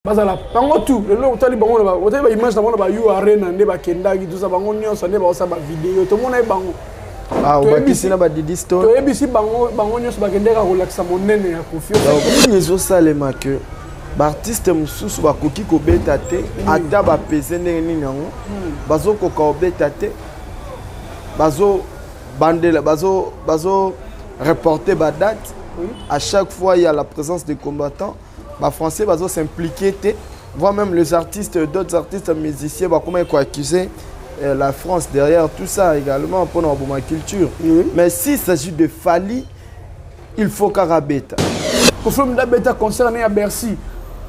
Bazala, bango tout, le long tali bango là, vous avez image d'abord là, you arena, ne ba kenda, tout ça bango nyonso, ne ba ça ba vidéo, tout le monde est bango. Ah, on va pisciner ba Didi Stone. Tu es ici bango nyonso ba kenda ka relaxa mon nene ya confiance. Donc les autres salema que artiste mususu ba koki ko beta te, ata ba pese ndenge nyango, bazo ko ka beta te. Bazo bandela, bazo reporter ba date. À chaque fois il y a la présence des combattants. Les Français vont s'impliquer, voire même les artistes, d'autres artistes, musiciens, comment ils accuser la France derrière tout ça également pour notre culture. Mais s'il s'agit de Fally, il faut qu'Arabeta. Pour faire un concert à Bercy,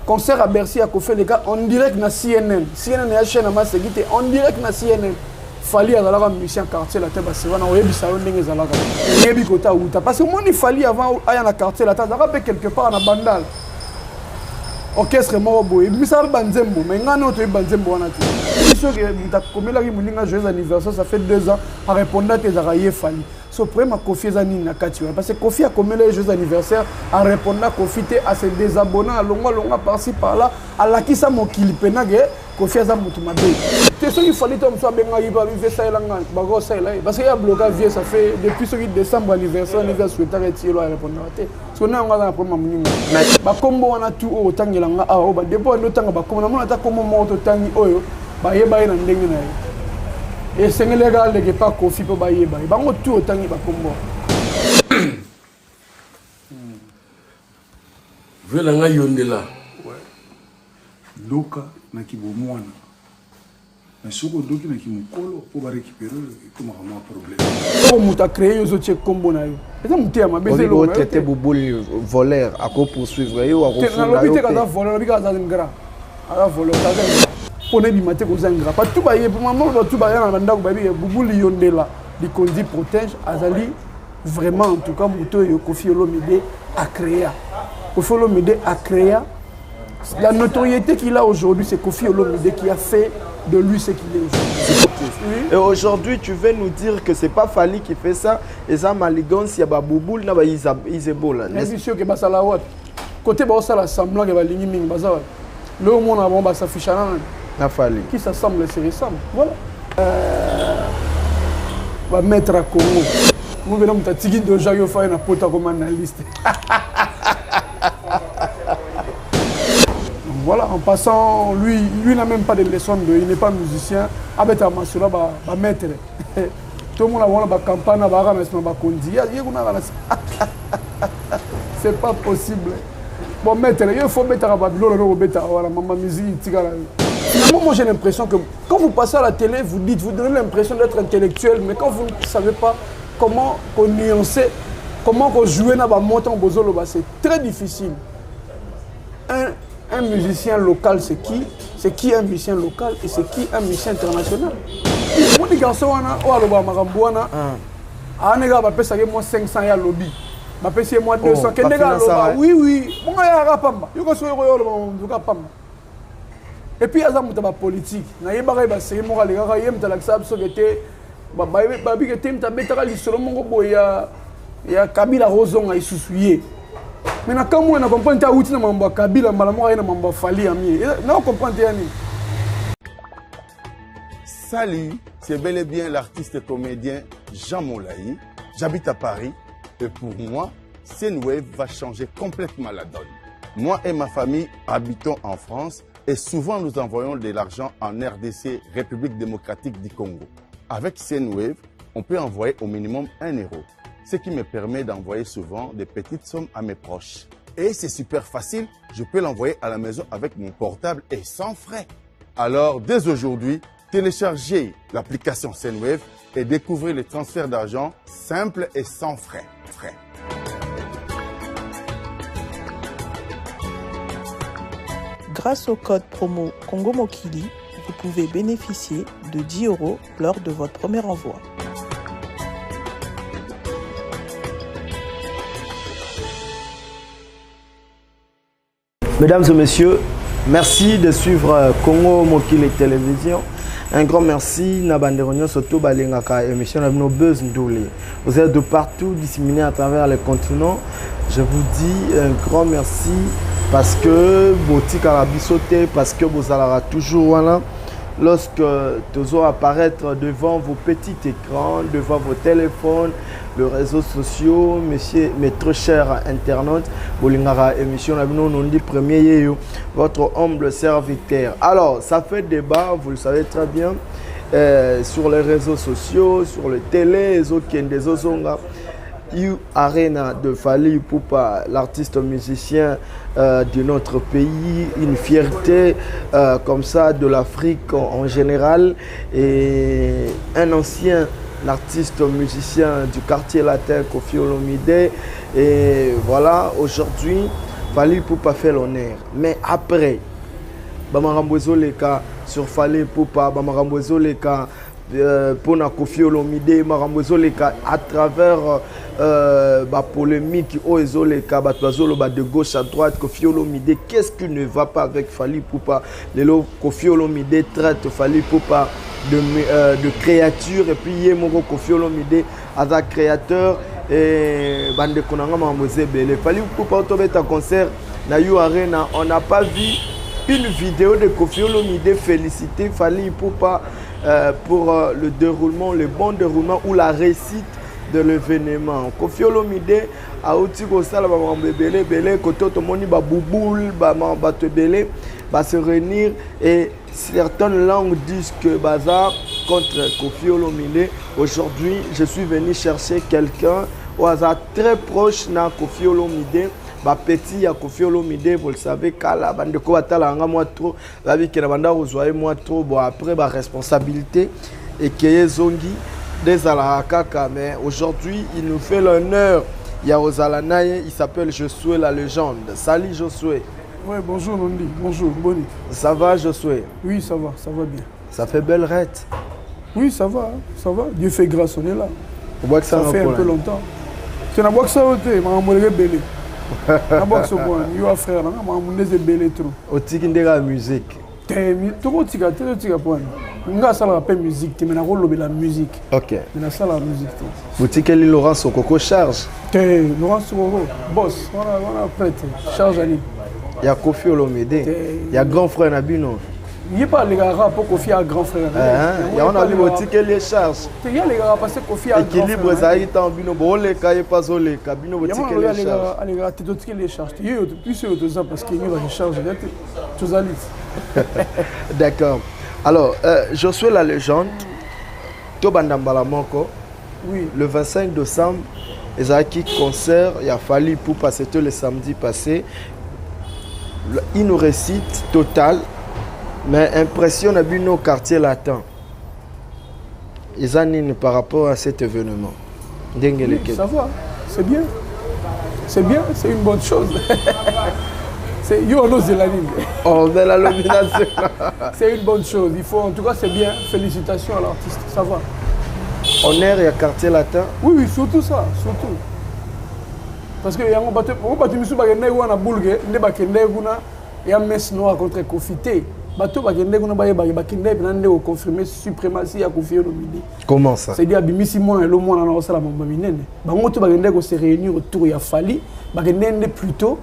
concert à Bercy à Kofé les gars en direct na CNN. CNN est la chaîne à masse en direct na CNN. Fally a la musicien quartier la tête c'est on a eu ça on est zalaka. Yebi kota uta parce que moi ni Fally avant aya na quartier la tête ça quelque part na bandal. Orchestre moko boye misal banzembo mais ngana oto banzembo wana ti sûr que muta komela ki muninga joyeux anniversaire ça fait 2 ans à répondre à tes araye Fally so prema Kofi zani na kati parce que Kofi a komela joyeux anniversaire à répondre à Kofi à ses désabonnés à longa par-ci par-là à la qui ça mokili penage Kofi za mutu mabe te so il fallait tom so benga yiba vivre ça elanga bago ça là parce qu'il y a blocage vieux ça fait depuis ce décembre anniversaire ni va souhaiter retirer à répondre à te so na nga na problème muninga ba kombo wana tu o tangelanga a o ba depo ndo tanga ba kombo na mona ta kombo moto tangi oyo ba yeba ina ndenge na ye et sengele ga leke pa Kofi po ba yeba ba ngo tu o tangi ba kombo vela nga yondela Doka na kibomwana. Mais ce qu'on doki na kimukolo pour récupérer comme un problème. Comment muta créé yo zotie kombo na yo. Eza muté ma bese lo. On va traiter boubou voleur à quoi poursuivre yo à refaire. Na lobité ka voleur bika za ngra. Ala voleur ka za. Pone bi maté ko za ngra. Pa tout ba ye pour maman tout ba ya na banda ko ba bi boubou yondela. Li kondi protège azali vraiment en tout cas muto yo Kofi Olomide a créé. Kofi Olomide a créé. La notoriété qu'il a aujourd'hui, c'est Kofi Olomide qui a fait de lui ce qu'il est aujourd'hui. Et aujourd'hui, tu veux nous dire que ce n'est pas Fally qui fait ça, et ça, Maligance, il y a Babouboul, il y a Isebola. C'est sûr que c'est la haute. Côté de la semblant que Balingi Ming, le monde a s'affiché à Fally. Qui s'assemble, se ressemble. Voilà. On va mettre à Congo. Nous venons de Tigui de Jayo Faye, on a poté comme analyste. Voilà, en passant, lui n'a même pas de leçon, il n'est pas musicien. Avec un masseur, va mettre. Tout le monde a une campagne, c'est pas possible. Bon, mettre, il faut mettre à Babylone, maman musique. Finalement, moi j'ai l'impression que quand vous passez à la télé, vous donnez l'impression d'être intellectuel, mais quand vous ne savez pas comment nuancer, comment jouer dans le montant, c'est très difficile. Un musicien local, c'est qui? C'est qui un musicien local et c'est qui un musicien international? Moi, les garçons, moi 500 ya lobby. Ma pèse moi 200. Oui, oui. Et puis, il y a une politique. Il y a mais quand on comprend que tu as Kabila, Fally, on comprend. Salut, c'est bel et bien l'artiste et comédien Jean Moulaï. J'habite à Paris et pour moi, Senwave va changer complètement la donne. Moi et ma famille habitons en France et souvent nous envoyons de l'argent en RDC, République démocratique du Congo. Avec Senwave, on peut envoyer au minimum 1 €. Ce qui me permet d'envoyer souvent des petites sommes à mes proches. Et c'est super facile, je peux l'envoyer à la maison avec mon portable et sans frais. Alors, dès aujourd'hui, téléchargez l'application Senwave et découvrez les transferts d'argent simples et sans frais. Grâce au code promo Congo Mokili, vous pouvez bénéficier de 10 € lors de votre premier envoi. Mesdames et messieurs, merci de suivre Congo Mokili Télévision. Un grand merci na banderonyo surtout balengaka émission na nos buzz ndoulé. Vous êtes de partout disséminés à travers les continents. Je vous dis un grand merci parce que boutique à la bisoté, parce que vous allez toujours voilà. Lorsque tu vas apparaître devant vos petits écrans, devant vos téléphones, les réseaux sociaux, messieurs, mes très chers internautes, Bolingara émission on dit premier votre humble serviteur. Alors, ça fait débat, vous le savez très bien, sur les réseaux sociaux, sur les télés, les Ozonga. Arena de Fally Ipupa, l'artiste musicien de notre pays, une fierté comme ça de l'Afrique en général, et un ancien artiste musicien du quartier latin Koffi Olomide. Et voilà, aujourd'hui Fally Ipupa fait l'honneur, mais après Bamarambozo les cas sur Fally Ipupa, Bamarambozo les cas pour Koffi Olomide, Marambozo les cas à travers la polémique de gauche à droite. Koffi Olomide, qu'est-ce qui ne va pas avec Fally Ipupa? Koffi Olomide traite Fally Ipupa de créature, et puis Yemoro Koffi Olomide as un créateur et bande konanga Mamboze Bele. Fally Ipupa autobet un concert na You Arena, on n'a pas vu une vidéo de Koffi Olomide féliciter Fally Ipupa pour le déroulement, le bon déroulement ou la réussite de l'événement. Koffi Olomide a aussi ça belé côté automoni ba bouboule ba belé va se réunir, et certaines langues disent que bazar contre Koffi Olomide. Aujourd'hui, je suis venu chercher quelqu'un au hasard très proche na Koffi Olomide. Ba petit ya Koffi Olomide, vous le savez, kala bande ko batala nga moi trop, la vie que la bande rejoindre moi trop, bon après ba responsabilité et que zongi des Alakaka, mais aujourd'hui il nous fait l'honneur. Il y a Ozalanaye, il s'appelle Josué la légende. Salut Josué. Oui, bonjour Nondi, bonjour, Boni. Ça va Josué? Oui, ça va bien. Ça fait belle rête. Oui, ça va. Dieu fait grâce, on est là. Ça fait un peu longtemps. C'est un bois que ça a été, je belé. Un bois que ça a été, je frère, je belé trop. Au tiki de la musique. Tout tika point. Nga sala rappel musique, tu mena rôle de la musique. OK. Mena sala musique. Boutique Laurent Sokoko charge. Laurent Sokoko, boss, on a prêt, charge Ali. Il y a Koffi Olomide. Il y a grand frère Nabino. Il n'y a pas les gars pour Koffi à grand frère. Il y a on a vu boutique les charges. Il y a les gars parce que Koffi à grand frère. Équilibre ça y est en bino bolé kay pas olé kabino boutique les charges. Les gars tu dois les charges. Il y a plus sur ça parce qu'il y a une charge tous à D'accord. Alors, Josué la légende, Tobandambala Moko, oui. Le 25 décembre, ils ont acquis concert, il a fallu pour passer tout le samedi passé. Une réussite totale, mais impressionne à nos quartiers latins. Ils ont par rapport à cet événement. Oui, ça va, c'est bien. C'est bien, c'est une bonne chose. C'est une bonne chose. Il faut, en tout cas, c'est bien. Félicitations à l'artiste. Ça va. Honneur et quartier latin. Oui, surtout ça, surtout. Parce que on battu misu bagende wana bulge nde bakende kuna ya messe noire contre Koffi te. Bato bakende kuna bakende nande ko confirmer suprématie ya Koffi Olomide. Comment ça? C'est dire bimisi moi le moi na osala mamba minene. Bango to bakende ko se réunir autour ya Fally, bakende plutôt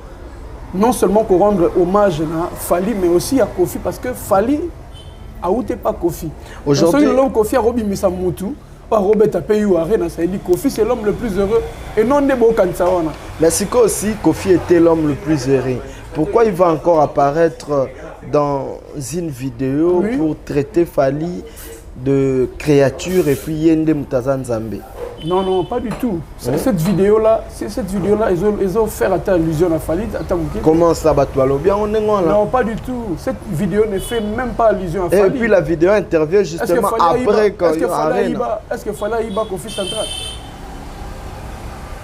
non seulement pour rendre hommage à Fally, mais aussi à Koffi, parce que Fally a outé pas Koffi. Aujourd'hui, l'homme Koffi a Robi Misamutu, pas Robert Apeyou Arena, ça dit Koffi c'est l'homme le plus heureux et non Nebo Kansawana. Mais c'est aussi Koffi était l'homme le plus heureux. Pourquoi il va encore apparaître dans une vidéo pour traiter Fally de créature et puis Yende Mutazan Zambé? Non, pas du tout. Cette vidéo-là, ils ont fait allusion à Fally. Comment ça, bien on est là? Non, pas du tout. Cette vidéo ne fait même pas allusion à Fally. Et puis la vidéo intervient justement après quand il y a Est-ce que Fally Iba Koffi central?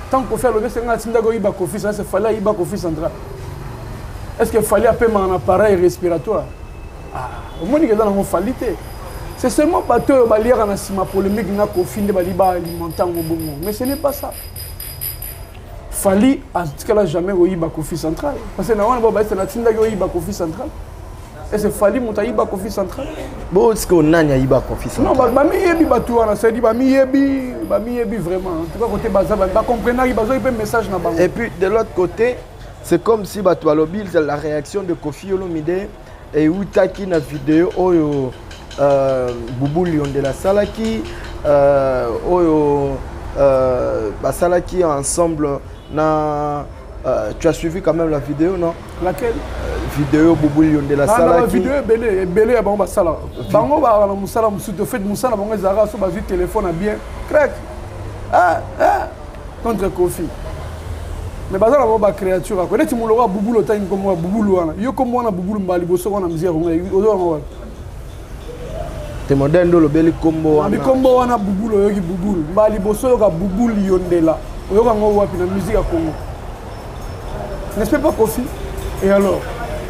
Tant qu'on fait le dessin, Iba Koffi, ça c'est Fally Iba Koffi central. Est-ce que Fally a payé un appareil respiratoire? Au moins, il y a dans Fally. C'est seulement parce que les gens ont polémique na Koffi de alimenter mais ce n'est pas ça. Fally en tout cas jamais eu Koffi central parce que na wana ba c'est na tinda eu Koffi central. Et c'est Fally muta iba Koffi central. Bon est-ce que nanya iba Koffi central? Non ba mi yebi batu wana c'est dit ba mi yebi vraiment. En tout cas côté baza ba comprendre il besoin un message na bango. Et puis de l'autre côté c'est comme si bato balobi la réaction de Kofi Olomide et utaki na vidéo oyo Boubou Lion de la Salaki oyo basalaki ensemble na tu as suivi quand même la vidéo non? Laquelle? Vidéo Boubou Lion de la Salaki. La vidéo est belé à bon basala. Bango ba na musala musuto fait musala bango zara so ba téléphone bien crack. Contre Kofi. Mais bazala ba créature ko neti mulora Boubou lota ngomwa Boubou wana. Yo comme wana Boubou mbali boso wana mzia ngo ozo te modèle le beli combo wana. Combo wana Boubou yoki Boubou. Mbali boso yoka Boubou Liondela. Oyoka ngo wapi na musique ya Congo. N'est-ce pas Kofi? Et alors,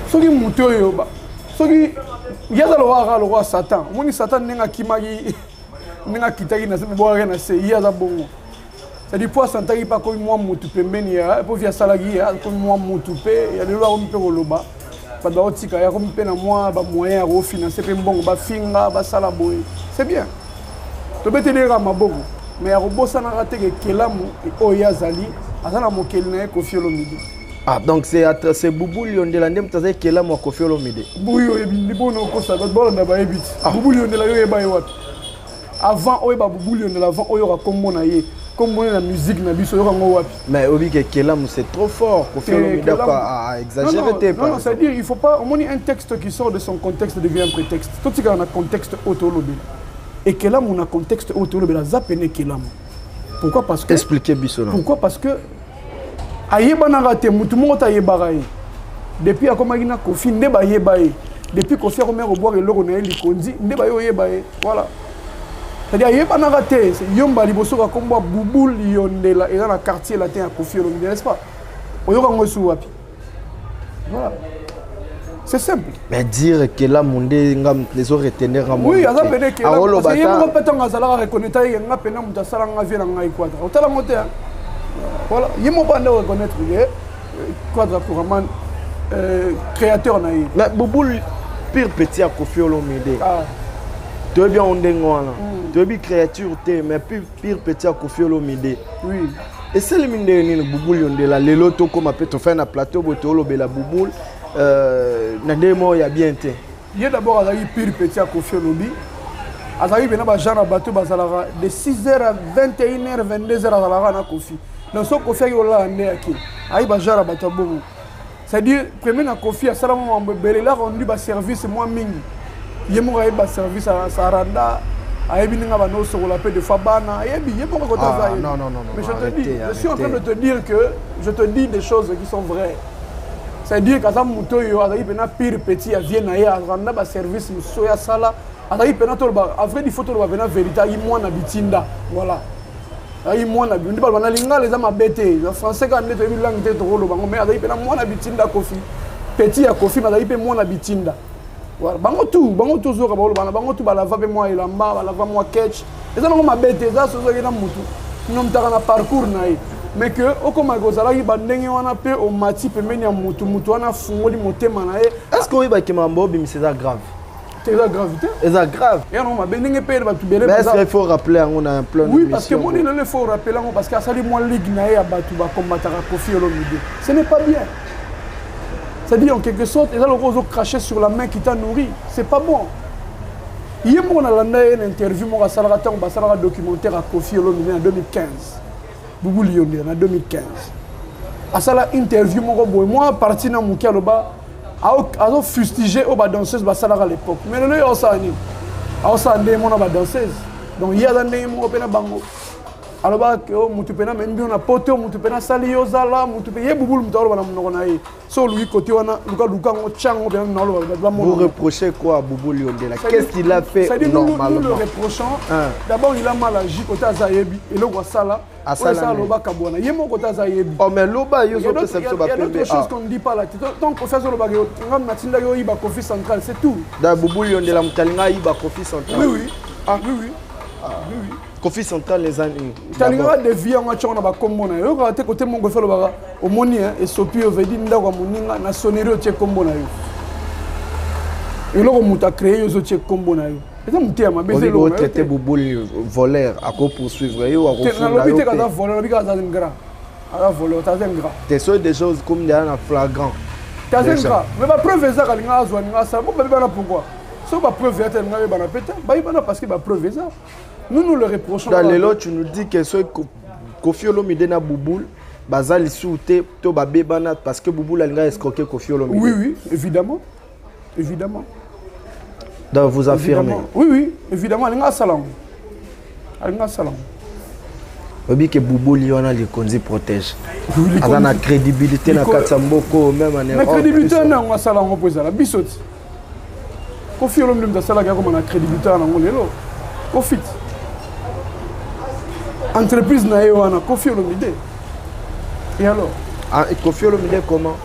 ce qui est yoba, ce qui y a le roi Satan. Mon Satan n'est kimagi, n'est kitagi na se boire na se y a bon. C'est-à-dire pour Satan pas comme moi mutupe menia, pour via salagi comme moi mutupe, il y a le roi on peut loba. Pas d'otika ya comme pe na moi ba moyen à financer pe bon ba finga ba sala boy. C'est bien. To bete lera maboko. Mais ya robosa na raté que kelamu et oyazali, azana mokeli na Kofi Olomide. Ah, donc c'est Boubou Lion de la Ndem Tazé qui est là, moi, Kofi Olomide. Boubou Lion de la Yoba. Avant, Boubou Lion de la avant, Oyo Kombo na ye. Kombo na musique na biso yo ngo wapi. Mais Obi Kelam c'est trop fort. Kofi Olomide a exagéré. Non, c'est-à-dire il faut pas. On dit un texte qui sort de son contexte devient un prétexte. Tout ce qui a un contexte autolobé. Et Kelam on a contexte autolobé la zapene Kelam. Pourquoi? Parce que. Expliquez Bissona. Pourquoi? Parce que. Ayeba na raté mutu mota yeba rai depuis akomaki na Kofi ndeba yeba ye depuis Kofi akomaki boire eloko na likondi ndeba yo yeba ye voilà c'est-à-dire ayeba na raté yomba liboso ka kombo Boubou Liondela et dans la quartier latin à Kofi Olomide n'est-ce pas oyoka ngosu wapi voilà c'est simple mais dire que là mondé ngam les autres retenir à oui aza pene que là parce que yemo petanga zala reconnaître nga pena muta sala nga vie na ngai quadra otala moté voilà, il m'a pas reconnaître Quadra Kouraman créateur naïf. Mais Boubou pire petit à Kofi Olomide. Tu es bien on déngouana. Tu es bien créature mais pire petit à Kofi Olomide. Oui. Et c'est le mine de Boubou Liondela les lotos comme appelle tu fais un plateau boto la Boubou n'adémo y a bien été. Il y a d'abord à pire petit à Kofi Olomide. Azali bena ba jana bateau bazalara de 6h à 21h 22h à la Kofi. Donc ce Kofi yola ande aki. Ayi ba jara bateau bon. C'est-à-dire premier na Kofi a sala mo mbele la rendu ba service moi mingi. Yemo ga ba service à Saranda. Ayi bininga ba no soko la paix de Fabana. Ayi yemo ko taza. Non. Mais je te dis, je suis en train de te dire que je te dis des choses qui sont vraies. C'est-à-dire qu'à muto yo azali bena pire petit a vienne ya randa ba service soya sala. Azaï penato ba après il faut to ba bena vérité yi moi na bitinda voilà ayi moi na bindi ba na linga les ama bêté le français quand net bi langue te to lo bango mais azaï pena moi na bitinda Kofi petit ya Kofi azaï pe moi na bitinda voilà bango tout zo ka ba lo bango tout ba la va pe moi ilamba ba la va moi catch les ama ma bêté ça so zo na mutu non mtaka na parcours na yi mais que okoma kozala ki ba ndenge wana pe o mati pe meni ya mutu wana fungoli motema na ye est-ce que ba kimambo bi c'est grave. C'est la gravité. C'est grave. Et non, mais est-ce qu'il faut rappeler on a un plan de oui, parce que moi, il faut rappeler parce que ça dit moi ligue naé à Batou va combattre à Kofi Olomide. Ce n'est pas bien. C'est-à-dire en quelque sorte, ils ont le craché sur la main qui t'a nourri. C'est pas bon. Hier, on a une interview, on a un documentaire à Kofi Olomide en 2015. Boubou Liondela en 2015. À ça, l'interview, moi, parti dans mon caloba. Ils ont fustigé aux danseuses à l'époque. Mais le lieu est mon danseuse. Donc il y a des gens alors mutupena même on a poté mutupena sali yozala mutupena Boubou mutalo bana mnona ye so lui côté wana luka ngo chango bien nalo ba vous reprochez quoi à Boubou Liondela qu'est-ce qu'il a fait normalement nous le reprochons d'abord il a mal agi côté Azayebi et le sala ça loba kabona yemo côté Azayebi oh mais loba yozo perception ba pembe autre chose qu'on dit pas là donc on fait ça loba ngam natinda yo iba Kofi central c'est tout da Boubou Liondela mtalinga iba Kofi central oui Kofi central les années. Talinga de vie en achona ba kombo na yo ka te côté mongo felo ba omoni et sopi ovedi ndako moninga na sonnerie tie kombo na yo. Eloko muta créer yo zo tie kombo na yo. Eza muté ma beze lo. On traiter Boubou voleur à quoi poursuivre yo à refondre. Na lobité ka za voleur bika za ngra. à voler, t'as un gras. T'es sûr des choses comme des en flagrant. T'as un gras. Mais ma preuve est ça, quand on a ça, pourquoi? Si on a preuve, parce que ma preuve est ça. Nous le reprochons. Dans les lots, tu nous dis que ce Kofi Olomide na Bouboul, Bazal Souté, Toba Bébana, parce que Bouboul a escroqué Kofi Olomide. Oui, oui, évidemment. Évidemment. Donc vous affirmez. Oui, oui, évidemment. Il y a un salon. Il y a un salon. Vous dites que Bouboul, il y a les Konzi protège. Il y a la crédibilité dans Katsamboko, même en Europe. La crédibilité, il y a un salon. La bisot. Kofi Olomide, il y a la crédibilité dans le monde. Kofi. Entreprise na wana Kofi Olomide. Et alors Kofi Olomide comment?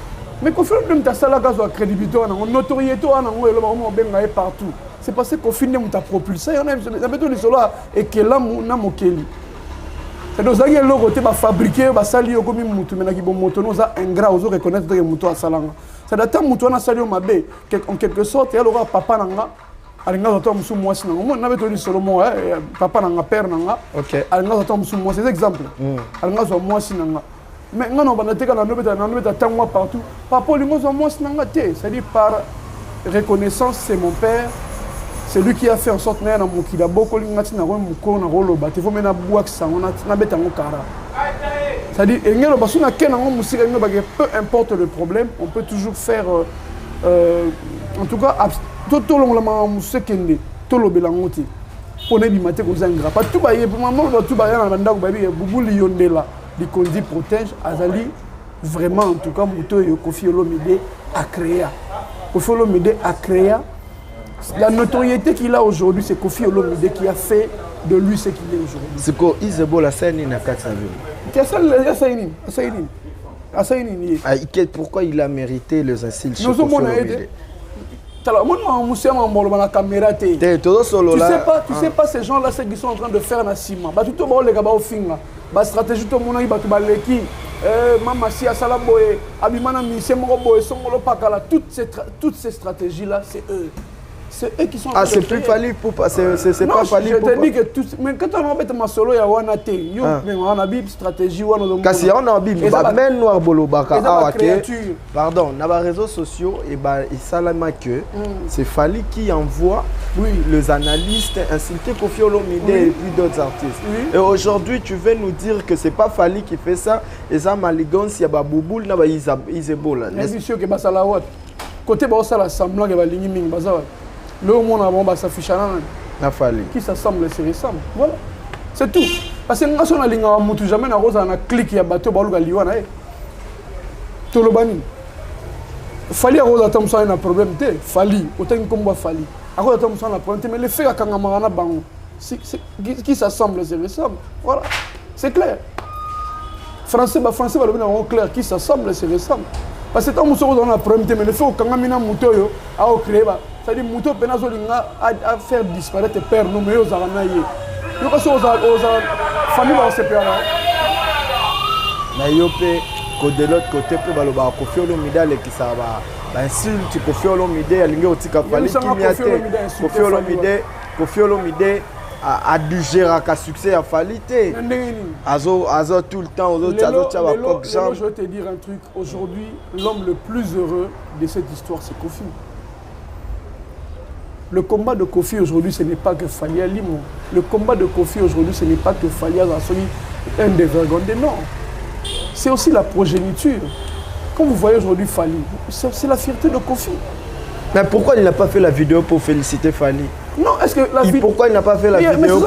Mais Kofi Olomide ta sala gazo a crédibilité wana, notoriété wana ngo elo ba benga partout. C'est parce que Kofi ne muta propulsé, on a besoin de cela et que là na mokeli. C'est donc ça que le côté ba fabriquer ba sali yo comme mutu mena ki bon moto no za ingrat ozo reconnaître que mutu a salanga. Ça date mutu na sali yo mabe en quelque sorte et alors papa nanga alinga zoto musu mwasi nanga mo na beto ni solo mo papa nanga père nanga OK alinga zoto musu mwasi c'est exemple alinga zo mwasi nanga mais ngano banateka na nobeta tangwa partout papa lingo zo mwasi nanga te c'est dit par reconnaissance c'est mon père c'est lui qui a fait en sorte na mokila boko lingati na ko mukolo na roloba te faut mena bouak sango na beta ngo kara c'est dit ngelo basuna kenango musika ngo ba peu importe le problème on peut toujours faire en tout cas tout long la musse kende tout le belangoti pour ne bimate ko zanga pas tout baye pour maman tout baye na banda ko baby Bouboul yondela di Konzi protège azali vraiment en tout cas moto yo Kofi Olomide a créé Kofi Olomide a créé la notoriété qu'il a aujourd'hui c'est Kofi Olomide qui a fait de lui ce qu'il est aujourd'hui c'est quoi Isebo la scène na katsa pourquoi il a mérité les insultes chez Kofi Olomide? Tu sais pas ces gens-là, ce qu'ils sont en train de faire dans Sima. Bah, tout le monde les gars au fin là. Bah, stratégie tout le monde ils battent baleki. Maman si à Salaboé, Abimana Missé Moroboé, Songolo Pakala, toutes ces stratégies-là, c'est eux. C'est eux qui sont. Ah, c'est plus fallu pour c'est pas fallu pour. Je te dis que tout. Mais quand on embête ma solo, il y a un athée. Yo, mais on a bib stratégie ou on a. Kasi on a bib. Même noir bolobaka. Ah ok. Pardon. Dans les réseaux sociaux et bah il salama que c'est Fally qui envoie les analystes insulter Kofi Olomide et puis d'autres artistes. Et aujourd'hui tu veux nous dire que c'est pas Fally qui fait ça. Et ça maligance il y a Bouboul na ba Isebo là. Mais monsieur que basala wat. Côté ba osala semblant que ba lingi ming bazawa. Le monde a bon s'affiche à Fally. Qui s'assemble se ressemble. Voilà. C'est tout. Parce que nous on a linga mutu jamais na rosa na clique ya bateau baluga liwana tout le bani. Fally a rosa tam ça un problème té. Fally autant comme Fally. A rosa tam ça un problème mais le fait ka ngama na bango. Qui s'assemble se ressemble. Voilà. C'est clair. Français va le bien clair qui s'assemble se ressemble. Parce que tant que nous avons un problème mais le fait que ngama muto a créé c'est-à-dire que Penazo a fait disparaître tes pères nommés aux Aranaïs. Nous sommes aux familles de ces pères-là. Mais de l'autre côté, pour Kofi Olomide qui ça va insulte Kofi Olomide, il y a aussi Kofi Olomide a dû gérer un succès à Fally. Azo tout le temps, je vais te dire un truc. Aujourd'hui, l'homme le plus heureux de cette histoire, c'est Kofi. Le combat de Kofi aujourd'hui, ce n'est pas que Fally Alimo. Le combat de Kofi aujourd'hui, ce n'est pas que Fally Azasoli, un des vergondés. Non. C'est aussi la progéniture. Quand vous voyez aujourd'hui Fally, c'est la fierté de Kofi. Mais pourquoi il n'a pas fait la vidéo pour féliciter Fally? Non, est-ce que la vidéo... Pourquoi il n'a pas fait la vidéo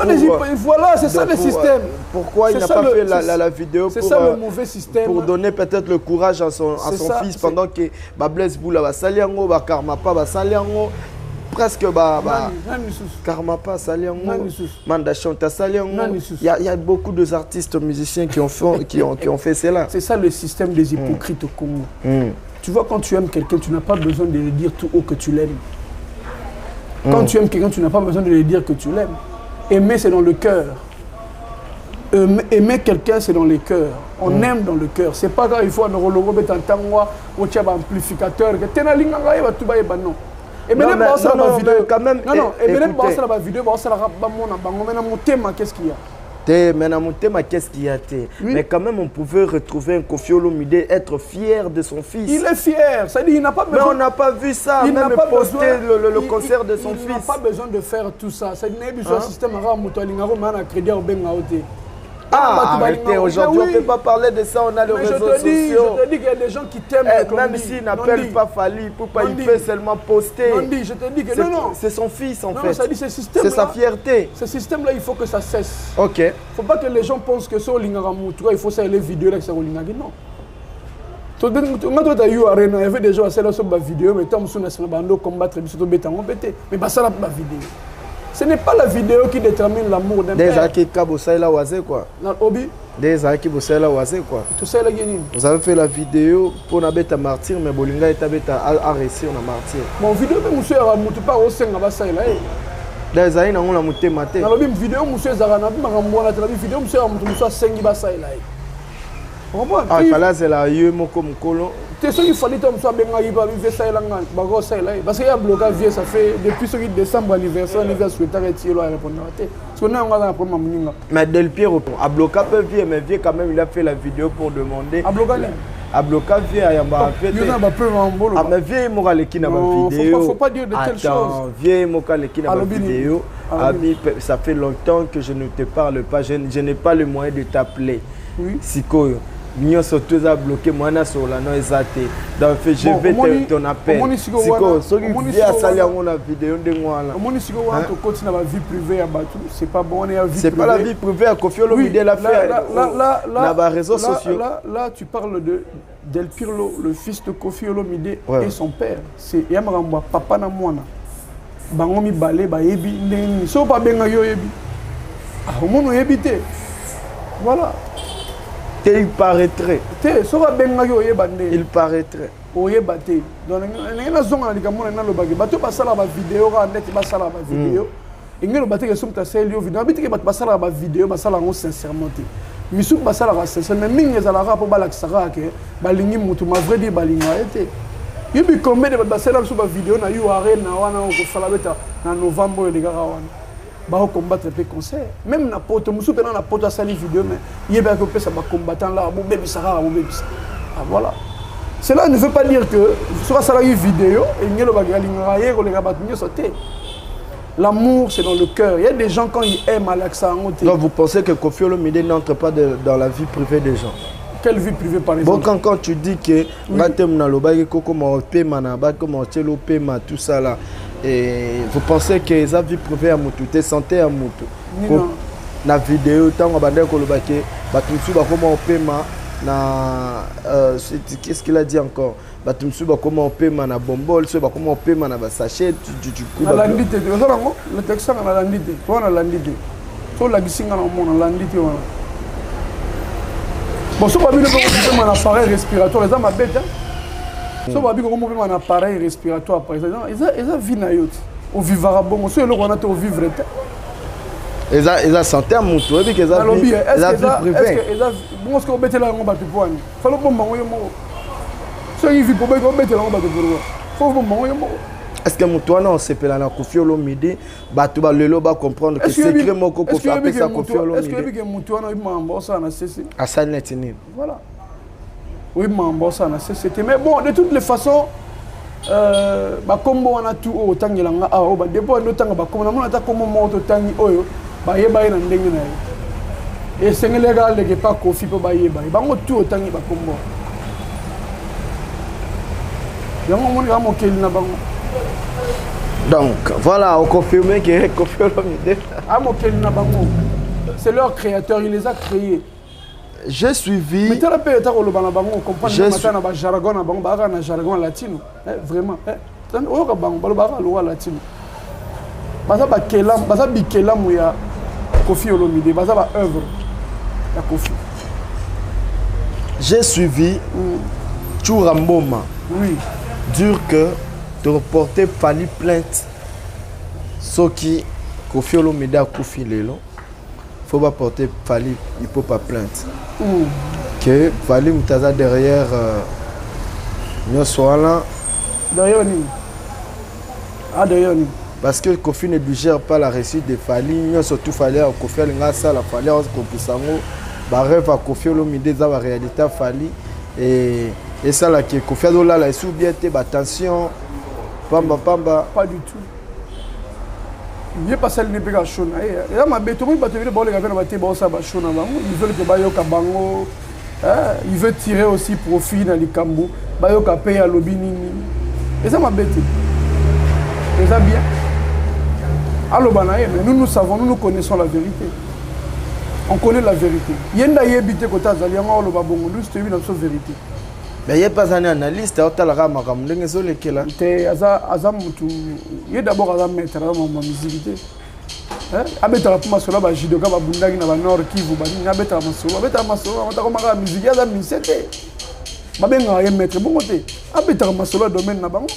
Voilà, c'est ça le système. Pourquoi il n'a pas fait la vidéo pour... C'est ça le mauvais système. Pour donner peut-être le courage à son fils pendant que Blaise Boula va Saliango, Karma pas va Saliango. Presque Karma pas Saliango, Manda Chanta Saliango. Il y a beaucoup d'artistes musiciens qui ont fait cela. C'est ça le système des hypocrites au Congo. Tu vois, quand tu aimes quelqu'un, tu n'as pas besoin de lui dire tout haut que tu l'aimes. Quand tu aimes quelqu'un, tu n'as pas besoin de lui dire que tu l'aimes. Aimer, c'est dans le cœur. Aimer quelqu'un, c'est dans les cœurs. On aime dans le cœur. C'est pas quand il faut un neurologue, un tangwa, ou un amplificateur. Non. Et même quand même. Non, et même quand vidéo, qu'est-ce qu'il y a? Mais qu'est-ce qu'il y a? Mais quand même, on pouvait retrouver un Koffi Olomide, être fier de son fils. Il est fier, ça dit il n'a pas besoin. Mais on n'a pas vu ça, il même poster le concert de son fils. Il n'a pas besoin de faire tout ça. Ça dit qu'il y a un système à crédit au Bengaoté. Ah, arrêtez, aujourd'hui on ne peut pas parler de ça, on a les réseaux sociaux. Je te dis qu'il y a des gens qui t'aiment. Même s'ils n'appellent pas Fally, pourquoi il fait seulement poster? Je te dis que non. C'est son fils en fait. Non, ça dit c'est sa fierté. Ce système-là, il faut que ça cesse. Ok. Il ne faut pas que les gens pensent que c'est Olingaramutu, il faut ça les vidéos là que c'est Olingagi. Non. Quand tu as eu Arena, il y avait des gens qui ont fait des vidéos, mais tu as combattre, mais ça n'a pas de vidéo. Ce n'est pas la vidéo qui détermine l'amour d'un père. Déjà qui Kabosa là oisé quoi. Déjà qui Bossa là oisé quoi. Tout ça là gagné. Vous avez fait la vidéo pour Nabeta martyr mais Bolinga est Nabeta a réussi on a martyr. Mon vidéo même monsieur a mutu pas au senga basa là. Déjà ina on la muté maté. Na lobi vidéo monsieur Zarana bi makambo na télé vidéo monsieur a mutu monsieur sengi basa là. Ah fallait c'est la yeux moko mukolo. C'est ce qu'il fallait que tu aies un peu de ça. Parce qu'il y a un blocage, ça fait depuis ce décembre anniversaire, il y a un problème. Mais Del Piero, à Bloca peut vivre, mais vieux quand même, il a fait la vidéo pour demander. À Bloca vieux, il y a un peu. Ah, mais vieux, il m'a dit vidéo. Il ne faut pas dire de telles choses. Vieux, il m'a dit vidéo. Ça fait longtemps que je ne te parle pas, je n'ai pas le moyen de t'appeler. Sikoyo. Nous sommes tous bloqués, moi je suis là, donc je vais ton appel. C'est pas bon, c'est pas la vie privée à Koffi Olomide l'a fait dans les réseaux sociaux. Là, tu parles de Del Pirlo, le fils de Koffi Olomide et son père. C'est Yamaramba, papa na mwana. Bangomi balé, ba yebi, neni. So pas benga yo yebi. Ah, au monde yebité. Voilà. Il paraîtrait. Il paraîtrait. Donc, bah combattre les concerts même na poto musu pena na poto sali vidéo mais yeba ko pesa ba combattant là bon bébé ça ah voilà cela ne veut pas dire que sur ça une vidéo et ngelo ba galinga yego les gars nyo sauter. L'amour c'est dans le cœur. Il y a des gens quand ils aiment Alexa Ngote. Donc vous pensez que Koffi Olomide n'entre pas dans la vie privée des gens? Quelle vie privée par exemple? Bon quand tu dis que batem na lobaki koko mo pema na ba comme chelo pema tout ça là. Et vous pensez que les vie privée à Moutou, tu santé à Moutou. La vidéo, tant qu'on a dit que comment on paie qu'est-ce qu'il a dit encore? Comment on paie na bombol, comment on paie na sachet du coup. Le texte on a landité, on a landité. Sur la gisinga on a landité. Bon, si on a un appareil respiratoire, les hommes à bête. Si on a un appareil respiratoire, par exemple, ils ont vie na yote. Au vivre bon, si on a au vivre. Ils ont santé à Moutou, et puis ils ont vie privée. Bon, est-ce qu'on bête là on bat de poigne? Faut le bon moment si il vit pour bête on bête là on bat de poigne. Faut le bon moment. Est-ce que Moutou non c'est pela na Koffi Olomide, ba tu ba lelo ba comprendre que c'est secret moko ko faire ça Koffi Olomide. Est-ce que Moutou non il m'a embossé na ceci? À ça net ni. Voilà. Oui, mais c'était. Mais bon, de toutes les façons, comme on a tout au temps, il y a des fois, le temps, comme on a comme on a tangi oyo, il y a des gens et c'est légal de pas Koffi pour bailler, il y a tout au temps, il y a comme moi. Il y a un moment qui est là. Donc, voilà, on confirme que Koffi Olomide. C'est leur créateur, il les a créés. J'ai suivi. Mais tu as pu comprendre que jargon latino. Vraiment. Latino. J'ai suivi Chouramboma. Oui. Dur que de reporter Fally plainte. Ce qui Koffi Olomide a Koffi Lelo. Il ne faut pas porter Fally, il ne faut pas plainte. Que Fally Moutaza derrière nous soit là. Derrière nous. Ah, derrière nous. parce que Kofi ne digère pas la réussite de Fali, surtout Fali à Kofi Alingasa, la Fali à Kopisango, bah rêve à Kofi Olomide ça va réalité Fali et ça là qui Kofi Adola la sous bien attention pamba pas du tout. Il est passé le népéga chona et là ma béton il va te dire bon les gars va te bon ça va chona ils veulent que bayo kabango il veut tirer aussi profit dans les cambo bayo ka payer à lobby et ça m'a bêté. Et ça bien. Alors, mais nous savons, nous connaissons la vérité. On connaît la vérité. Yenda yebite kota zalianga olo babongo nous c'est une vérité. Mais il n'y a pas un analyste à Otalara Makam, il y a un mutu. Il y a d'abord un maître dans ma musique. Abeta pour masola ba jidoka ba bundagi na ba nord Kivu ba ni abeta masola on ta komaka musique ya za misete. Ba benga ye maître bon côté. Abeta masola domaine na bango.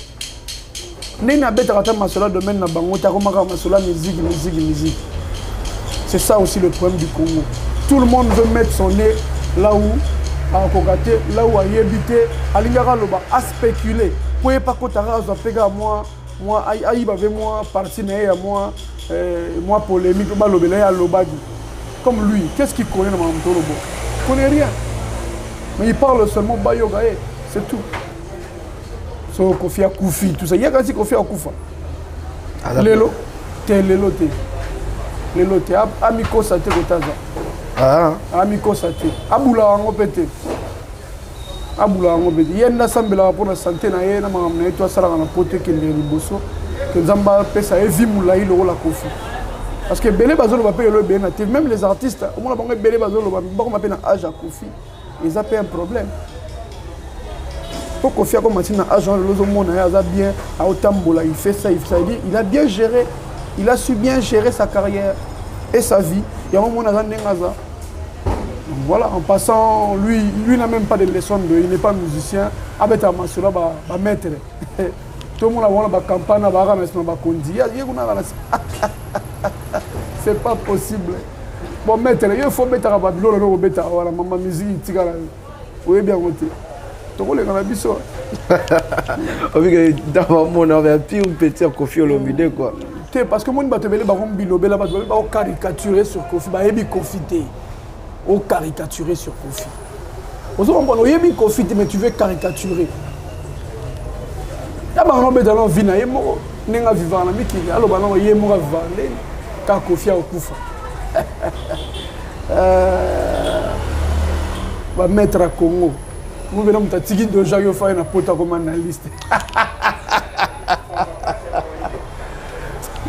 Nena abeta kata masola domaine na bango ta komaka masola musique. C'est ça aussi le problème du Congo. Tout le monde veut mettre son nez là où à Kokate, là où à Yébité, à Lingara Loba, à spéculer. Pour ne pas que moi, aïe, moi, partenaire à moi, polémique, comme lui, qu'est-ce qu'il connaît dans mon Lobo? Il ne connaît rien. Mais il parle seulement Bayogae, c'est tout. So Kofi a Koufi, tout ça. Il y a quand même Kofi a Koufa. Lelo, Lelo, Lelo, Amiko Sate Kotaza. Amiko Sate. Aboula Ango Pete. Aboula Ango Pete. Il y a une assemblée pour la santé, il y a une assemblée pour la santé, que Zamba Pesa et Vimoula il la Kofi. Parce que Belé Bazolo va payer le bien, même les artistes, au moins Belé Bazolo va payer un âge à Kofi. Ils ont un problème. Pour Kofi a commencé à agent le monde a bien à Otambola, il fait ça, il a bien géré, il a su bien gérer sa carrière et sa vie. Il y a un moment voilà, en passant, lui n'a même pas de leçon il n'est pas musicien. Abeta Masola va mettre. Tout le monde a une campagne, c'est pas possible. Bon, mettre, il faut mettre à Babylone, il faut mettre à la musique, oui, bien voté. Tout le monde a dit ça. On avait un petit Kofi Olomide quoi. Parce que moi, je vais caricaturer sur Kofi, je vais confiter. Ou caricaturer sur Kofi. Vous avez Kofi, mais tu veux caricaturer. Il y a un peu de vie, il y a un peu de vie, il y a un peu de vie, car Kofi a Okufa. Va mettre à Congo. Nous venons de Tigui de Jayo faire une pote comme analyste.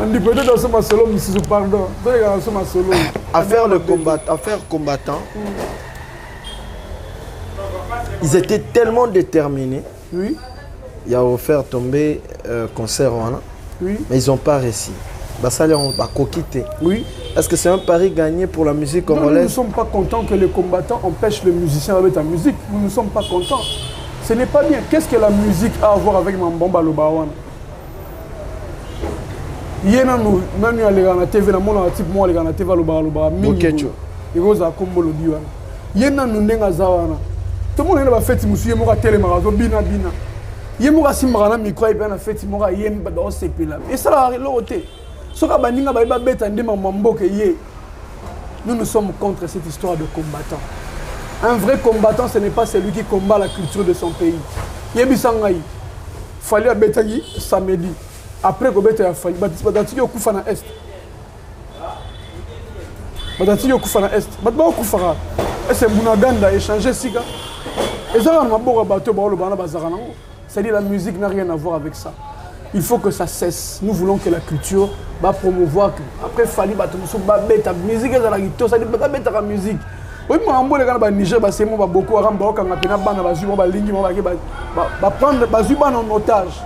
On dit peut-être dans ce masolo, mais si je pardon, dans ce masolo. Affaire combattant. Ils étaient tellement déterminés. Oui. Il a offert tomber concert. Oui. Mais ils n'ont pas réussi. Ça on va coquiter. Oui. Est-ce que c'est un pari gagné pour la musique congolaise? Nous ne sommes pas contents que les combattants empêchent les musiciens avec ta musique. Nous ne sommes pas contents. Ce n'est pas bien. Qu'est-ce que la musique a à voir avec Mambomba Lobawana? Yena nous, même à la TV, la monde a type moi la TV Loba Bokecho. Et Rosa Kombo le diwana. Yena nous n'enga zawana. Tout le monde a fait monsieur Moura télémarazo bina. Yemura simara micro et bien a fait Moura yem dans ce pays là. Et ça a l'autre. Nous nous sommes contre cette histoire de combattant. Un vrai combattant, ce n'est pas celui qui combat la culture de son pays. Yebisangaï, fallait Betagi samedi. Après que Betagi a fallu, Badati Yokufa na Est. Badati Yokufa na Est. Badba Okufara. Et c'est Bounaganda échanger Sika. Et ça, on m'a beau rabattre le Bana Bazarana. C'est-à-dire la musique n'a rien à voir avec ça. Il faut que ça cesse. Nous voulons que la culture va promouvoir. Après, il fallait que la musique est la guitare, ça dit que la musique. Oui, mais en Niger, c'est beaucoup de prendre en otage.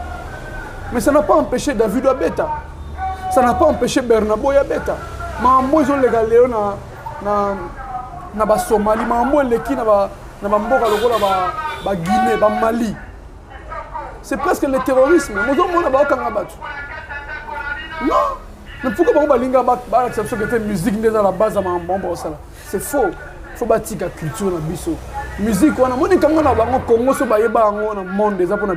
Mais ça n'a pas empêché David Abeta. Ça n'a pas empêché Bernabo Abeta. Mais en moi, ils ont les galéons na Somalie, mais en moi, les qui na Guinée, Mali. C'est presque le terrorisme. Non. Mais pourquoi on va accepter que la musique n'est dans la base de ma bombe? C'est faux. Il faut bâtir la culture. La musique, on a dit que le Congo, c'est le monde des pour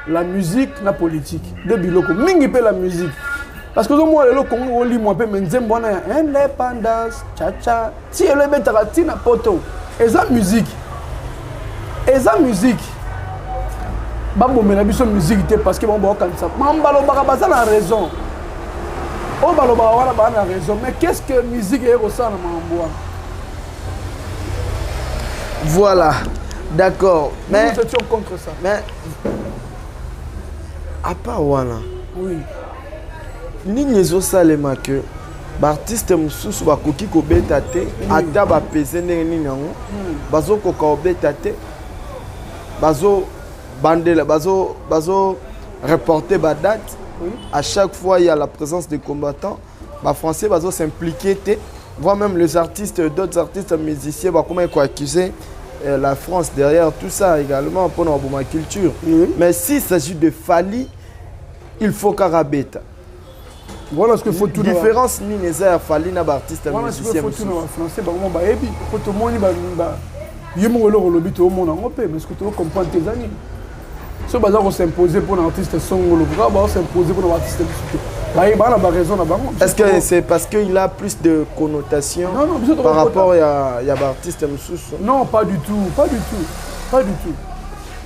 la musique la politique. De biloko mingi pe la musique. Parce que moi le Congo on lit moi pe menzembo na indépendance cha ti ele betaka tina poto. Eza musique. Eza musique. Bambo mena biso musique te parce que bon ba kanisa. Mambalo baka baza na raison. Oh balo baka wana ba na raison mais qu'est-ce que musique est ressent na mambo? Voilà. D'accord. Mais nous étions contre ça. Mais à part wana. Oui. Nini ezosalema ke baartiste mosusu bakoki kobeta te ata bapese ndenge nini yango bazokoka kobeta te bazobandela reporter badate. À chaque fois il y a la présence des combattants, bafrançais s'impliquer te, voire même les artistes, d'autres artistes musiciens comment accuser la France derrière tout ça également pour notre culture. Mais s'il s'agit de Fally, il faut Karabeta. Voilà ce qu'il faut tout différence ni les Fally na artiste musicien. Voilà ce qu'il faut tout dans français ba mo ba ebi ko to moni ba yemo lo lobi to mo na ngope mais ce que tu comprendre tes amis. Ce baza ko s'imposer pour un artiste songolo, va s'imposer pour un artiste ba na ba raison na bango. Est-ce que c'est parce qu'il a plus de connotation par rapport à artiste mususu? Non, pas du tout, pas du tout. Pas du tout.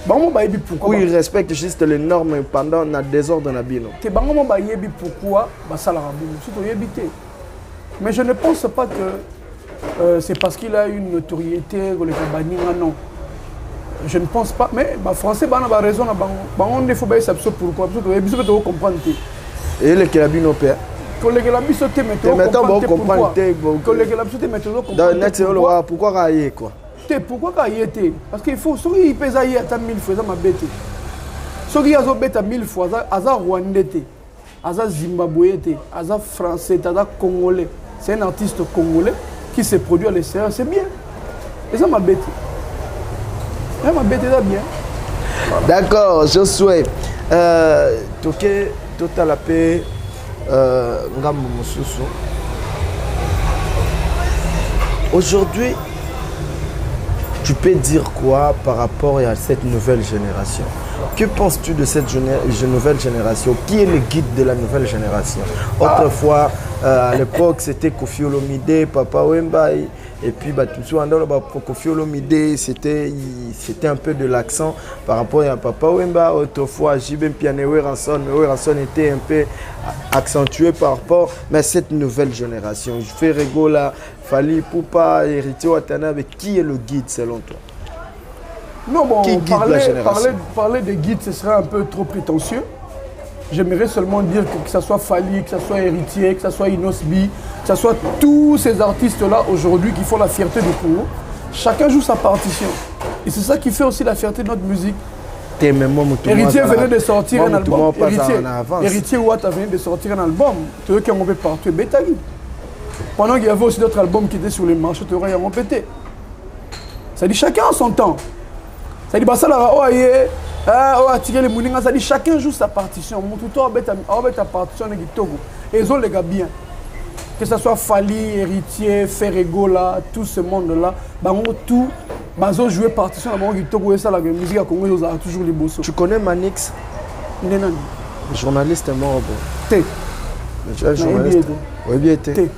Bango ba yebi pourquoi? Oui, il respecte juste les normes pendant le désordre na bino. Te bango ba yebi pourquoi ba sala rabino, surtout yebité. Mais je ne pense pas que c'est parce qu'il a une notoriété le baninga non. Je ne pense pas, mais les Français ont raison. Il faut bien savoir pourquoi. Il faut comprendre. Et le Kelabino père. Pourquoi? Pourquoi parce qu'il faut que il pèse 1000 fois ma bête. Ce qui a bête 1000 fois, aza rwandais, aza zimbabwéen, aza français, aza congolais. C'est un artiste congolais qui se produit à l'extérieur, c'est bien. Et ça ma bête. Ma bête est bien. D'accord, je souhaite. Toké, total la paix. Aujourd'hui, tu peux dire quoi par rapport à cette nouvelle génération? Que penses-tu de cette nouvelle génération? Qui est le guide de la nouvelle génération? Autrefois, à l'époque, c'était Koffi Olomide, Papa Wemba. Et puis, Koffi Olomide, c'était un peu de l'accent par rapport à Papa Wemba. Autrefois, Jibem Piane, Weranson était un peu accentué par rapport à cette nouvelle génération. Je fais Regola, Fally Ipupa, Héritier Watanabe. Qui est le guide selon toi? Non, bon, parler de guide, ce serait un peu trop prétentieux. J'aimerais seulement dire que ce soit Fally, que ce soit Héritier, que ce soit Inosbi, que ce soit tous ces artistes-là aujourd'hui qui font la fierté du Congo. Chacun joue sa partition. Et c'est ça qui fait aussi la fierté de notre musique. Héritier venait de sortir un album. Héritier Ouattara venait de sortir un album. Tu vois qu'il y a un peu partout. Pendant qu'il y avait aussi d'autres albums qui étaient sur les marchés, tu vois, il y a un pété. Ça dit chacun a son temps. Ça dit, bah ça là, ça dit chacun joue sa partition. Ta partition et ils ont les gars bien. Que ce soit Fally, Héritier, Ferregola, tout ce monde-là, tout, ils ont joué partition. La musique à Congo, ils ont toujours les bossos. Tu connais Manix? Non. Journaliste mort. T. Journaliste. Oui, bien T.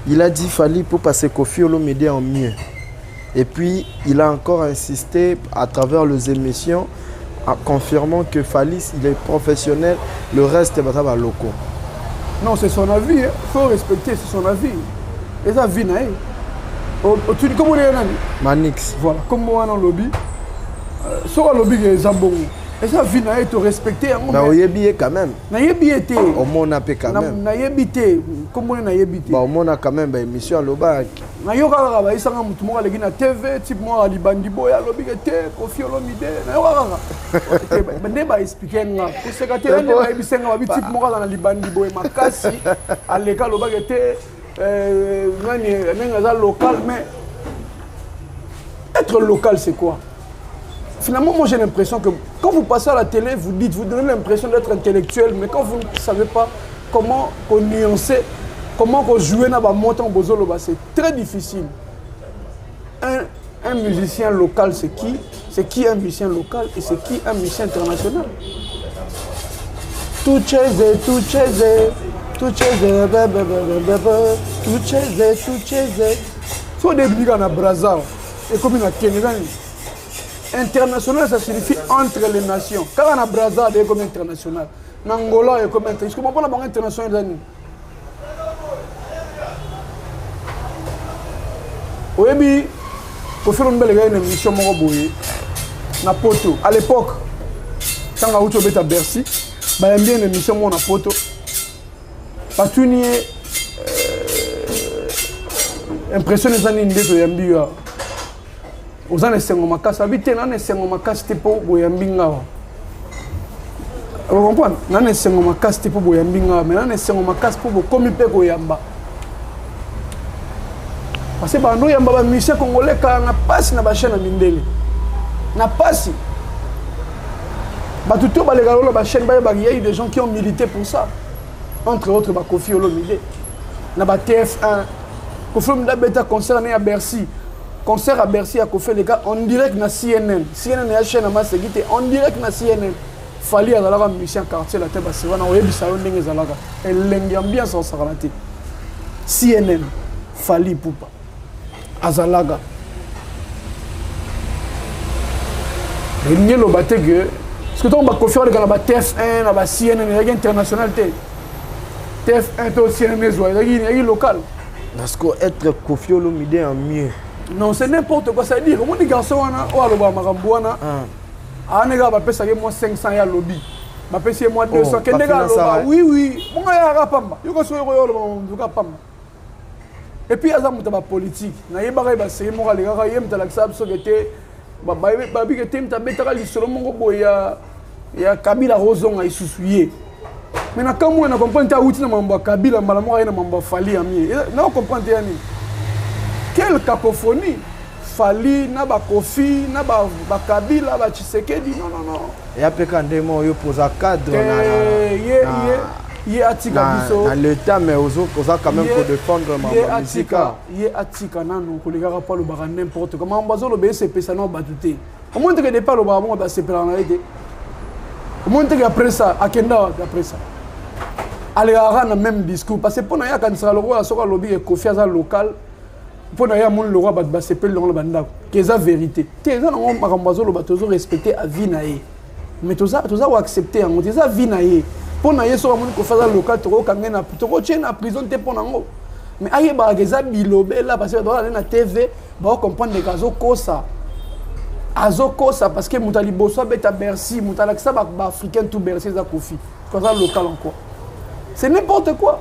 Il a dit Fally pour passer Koffi Olomide en mieux. Et puis, il a encore insisté à travers les émissions en confirmant que Fally, il est professionnel, le reste est local. Non, c'est son avis. Il faut respecter, c'est son avis. Et ça, vie, tu dis comment on est Manix. Voilà, comme moi dans le lobby. Sur le lobby, il y a Zambongo. Et ça, vie, il faut respecter. Bah, il y a bien quand même. Il y a bien été. Au moins, on a quand même. Il y a bien été. Comment on a bien été. Bah, au moins, on a quand même une émission à l'Obac. Il y a un peu de TV, type moi, Libandi Boya, lobby, Koffi Olomide. Il y a expliquer. Pour ce qui est type moi dans Libandi Boya, Makasi, à l'école, Obac était local, mais être local, c'est quoi? Finalement, moi j'ai l'impression que quand vous passez à la télé, vous donnez l'impression d'être intellectuel, mais quand vous ne savez pas comment nuancer, comment jouer dans le montant bozolo, c'est très difficile. Un musicien local, c'est qui? c'est qui un musicien local et c'est qui un musicien international. Tout chaise, tout chaise, tout chaise, tout chaise, tout chaise. Soit des blics en Brazza et comme une Kenya. International, ça signifie entre les nations. Quand on a Brazza, c'est comme international. Angola, c'est comme international. Je ne comprends pas la international. Oui, pour faire une émission na poto. À l'époque, quand on a eu à Bercy, il y a une émission na poto. Patunier impressionné les années de Yambi. Aux années 50, ça habite dans les 50 c'était pour Yambinga. Vous comprenez? Dans les 50 c'était pour Yambinga, mais dans les 50 pour Komipe Yamba. Parce que bando yamba ba musicien congolais ka na passe na ba chaîne mindele. Na passe. Ba tuto ba legalo ba chaîne ba il y a eu des gens qui ont milité pour ça. Entre autres ba Kofi Olomide. Na ba TF1. Kofi Olomide beta concert à Bercy. Concert à Bercy a fait les gars en direct na CNN. CNN a chaîne ma seguité en direct na CNN. Fali à la musicien quartier la tête ba se wana oyebi sa ndenge zalaka. Elle l'ambiance en saranaté. CNN Fali Poupa. Azalaga. Et nous avons battu que. Parce que tu as confié dans la TF1, la CNN, il y a international. TF1, CNN, il y a local. Parce que être Kofi Olomide en mieux. Non, c'est n'importe quoi. Ça veut dire que les garçons, on a payé moi 500 à lobby. Je vais payer moi 200. Oui, oui. Je vais pas. Et puis, il y a des politiques. Il y a des politiques. Il y a des politiques. Il y a Kabila Rozon à Issoussouye. Mais quand on comprend que Kabila Fali on comprend quelle cacophonie. Fali, Kofi, Kabila, Tshisekedi. Non, non, non. Et après, quand on pose un cadre, il y a l'État, mais aux quand même pour défendre ma musique. Il y a Atika, non, qu'on ne regarde pas le bar n'importe comment. On va le BCP, ça n'a pas battu. Comment tu ne pas le bar, on va se faire en arrêter. Comment tu après ça, à Kenda, après ça. Allez, à le même discours. Parce que pour nous, quand sera le roi, sur le lobby et Kofi local, pour nous, il le roi va se faire dans le banda. C'est la vérité. Tu as respecté à vie. Mais tu as accepté, tu as vie. Pour na yeso amoni ko faza local toko kangena toko tchena prison te pona ngo mais aye ba geza bilobe là parce que dans la TV ba comprendre les gazo kosa azo kosa parce que mutali boso beta Bercy mutala ça ba africain tout Bercy za Kofi ko ça local encore c'est n'importe quoi.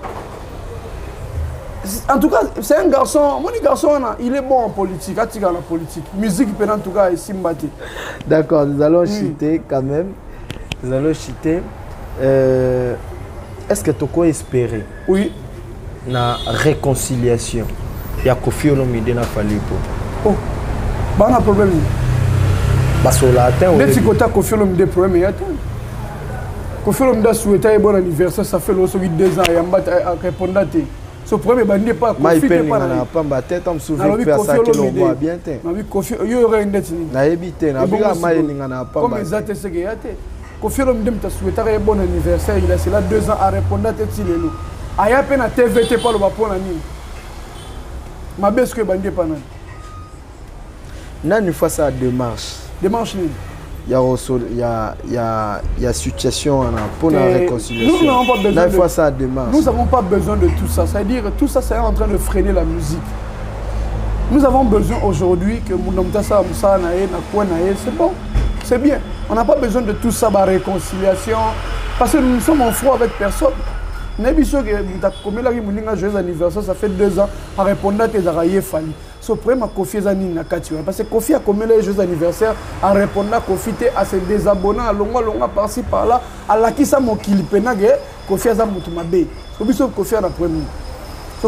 En tout cas c'est un garçon mon garçon il est bon en politique atika la politique musique en tout cas ici mbati. D'accord, nous allons chuter quand même. Nous allons chuter. Est-ce que tu peux espérer la réconciliation? Il y a Kofi Olomide na Fali Poupa. Oh, pas de problème. Parce que là, dès que tu as Kofi Olomide problème, il y a tout. Kofi Olomide a souhaité un bon anniversaire, ça fait 2 ans, il y a répondu à tes. Ce problème, il n'y a pas Kofi. Il n'y a pas tête, on me souvient de ça que l'on voit bien. Il y aurait une dette. Il y a évité, il y a pas comme les athées, c'est qu'il y a Kofi Olomide t'a souhaité un bon anniversaire, il a cela 2 ans à répondre à tes tilélo. Il y a peine à TVT par le bapon à Nîmes. Ma baisse que bandé pas nan. Nan une fois ça démarche. Démarche Nîmes. Il y a situation pour la réconciliation. Nous n'avons pas besoin de ça démarche. Nous n'avons pas besoin de tout ça. C'est-à-dire tout ça, c'est en train de freiner la musique. Nous avons besoin aujourd'hui que Mounamta Sa Moussa Nae, Nakwa Nae, c'est bon. C'est bien. On n'a pas besoin de tout ça, la réconciliation. Parce que nous sommes en froid avec personne. Joyeux anniversaire, ça fait 2 ans. À répondre à tes araillés Fali. Ce problème à Kofi Zani Nakati. Parce que Kofi a commis les Joyeux anniversaire. À répondre à Kofi, à ses désabonnés, à longa par-ci par-là. À la qui ça m'a kilpenage. Kofi a Zamoutumabe. Kofi a la première.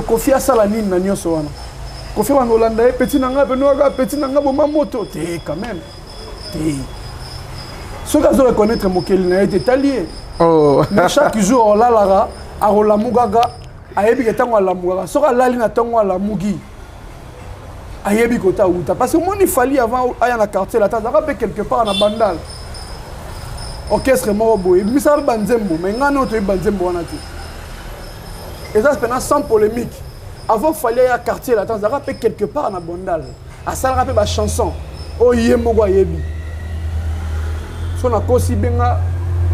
Kofi a Salani Nanyo Soana. Kofi a Hollandais, petit nanga, petit nanga, moto. T'es quand même. Ceux qui ont reconnaître Mokeli n'a été allié. Mais chaque jour, on l'a lara, à la mougaga, à Ebi Tango à la mougaga. Sera l'ali na tango à la mougi. ayebi kota uta parce que moi il fallait avant aya na quartier la tata rappelle quelque part na bandal orchestre moko boye misal banzembo mais ngano to banzembo wana ti et ça c'est sans polémique avant fallait aya quartier la tata rappelle quelque part na bandal a ça rappelle ba chanson o yemoko ayebi so na kosi benga